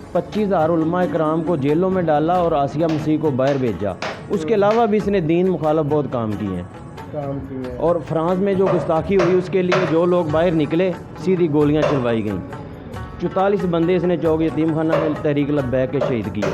25,000 उलमा इकराम को जेलों में डाला और आसिया मसीह को बाहर भेजा। उसके अलावा भी इसने दीन मुखालफ बहुत काम किए हैं। और फ्रांस में जो गुस्ताखी हुई उसके लिए जो लोग बाहर निकले सीधी गोलियां चलवाई गईं। 44 बंदे इसने चौक यतीम खाना में तहरीक लब्बैक के शहीद किए।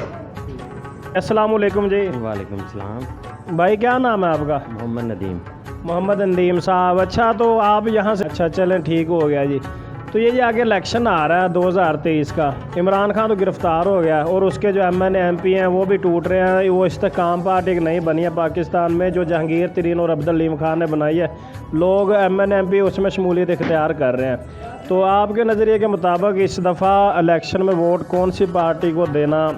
अस्सलाम वालेकुम जी। वालेकुम सलाम। भाई क्या नाम है आपका? मोहम्मद नदीम। मोहम्मद नदीम साहब। अच्छा, तो आप यहाँ से, अच्छा चलें, ठीक हो गया जी। तो ये आगे इलेक्शन आ रहा है 2023 का। इमरान खान तो गिरफ़्तार हो गया और उसके जो MNA MP हैं वो भी टूट रहे हैं। वो इस्तेकाम पार्टी एक नई बनी है पाकिस्तान में, जो जहांगीर तरीन और अब्दुल खान ने बनाई है। लोग MNA MP उसमें शमूलियत इख्तियार कर रहे हैं। तो आपके नज़रिए के मुताबिक इस दफ़ा इलेक्शन में वोट कौन सी पार्टी को देना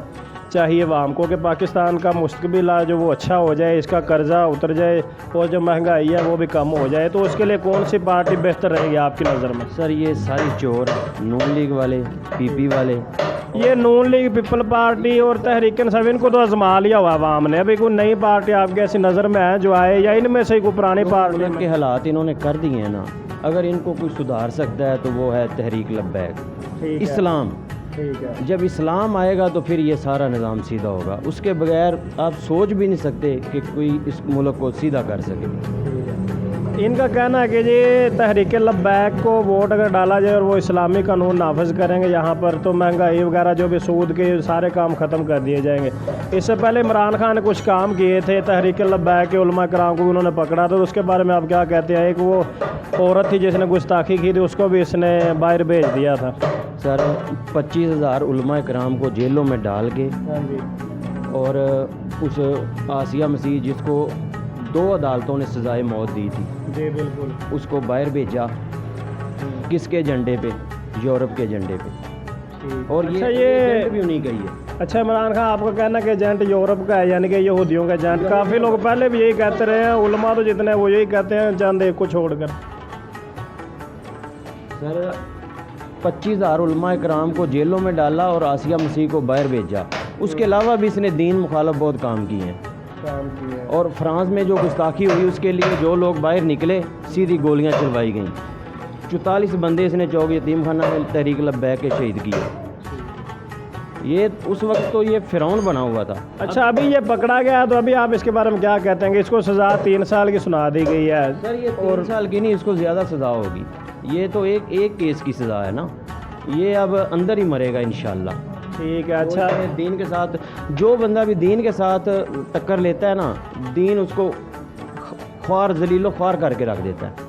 चाहिए वाम को, कि पाकिस्तान का मुस्तकबिल है जो वो अच्छा हो जाए, इसका कर्जा उतर जाए और जो महंगाई है वो भी कम हो जाए? तो उसके लिए कौन सी पार्टी बेहतर रहेगी आपकी नज़र में? सर ये सारी चोर नून लीग वाले, PP वाले, ये नून लीग, पीपल पार्टी और तहरीक इंसाफ, इनको तो आजमा लिया हुआ अवाम ने। अभी कोई नई पार्टी आपके ऐसी नज़र में है जो आए, या इनमें से कोई पुरानी पार्टी के हालात इन्होंने कर दिए हैं ना, अगर इनको कोई सुधार सकता है तो वो है तहरीक लब्बैक, इस्लाम। ठीक है। जब इस्लाम आएगा तो फिर ये सारा निज़ाम सीधा होगा। उसके बगैर आप सोच भी नहीं सकते कि कोई इस मुल्क को सीधा कर सके। इनका कहना है कि ये तहरीक लब्बैक को वोट अगर डाला जाए और वो इस्लामी कानून नाफिज करेंगे यहाँ पर, तो महंगाई वगैरह जो भी सूद के सारे काम ख़त्म कर दिए जाएंगे। इससे पहले इमरान खान ने कुछ काम किए थे तहरीक लब्बैक के उलमा कराम को उन्होंने पकड़ा, तो उसके बारे में आप क्या कहते हैं? एक वो औरत थी जिसने गुस्ताखी की थी, उसको भी इसने बाहर भेज दिया था। सर 25,000 उलमा कराम को जेलों में डाल के, और उस आसिया मसीह जिसको 2 अदालतों ने सजाए मौत दी थी, जी बिल्कुल, उसको बाहर भेजा। किसके एजेंडे पे? यूरोप के एजेंडे पे। और अच्छा, ये भी उन्हीं का ही है। अच्छा, इमरान खान आपका कहना कि एजेंट यूरोप का है, यानी कि यहूदियों का एजेंट। काफ़ी लोग पहले भी यही कहते रहे हैं, उलमा तो जितने वो यही कहते हैं, चंद एक को छोड़कर। सर 25,000 उलमा इकराम को जेलों में डाला और आसिया मसीह को बाहर भेजा। उसके अलावा भी इसने दीन मुखालफ बहुत काम किए हैं। और फ्रांस में जो गुस्ताखी हुई उसके लिए जो लोग बाहर निकले सीधी गोलियां चलवाई गईं। 44 बंदे इसने चौक यतीम खाना में तहरीक लब्बैक के शहीद किए। ये उस वक्त तो ये फिरौन बना हुआ था। अच्छा, अभी ये पकड़ा गया, तो अभी आप इसके बारे में क्या कहते हैं कि इसको सज़ा 3 साल की सुना दी गई है? सर ये 3 साल की नहीं, इसको ज़्यादा सज़ा होगी। ये तो एक केस की सज़ा है ना, ये अब अंदर ही मरेगा इंशाल्लाह। ठीक है। अच्छा, दीन के साथ जो बंदा भी दीन के साथ टक्कर लेता है ना, दीन उसको ख्वार जलीलो ख्वार करके रख देता है।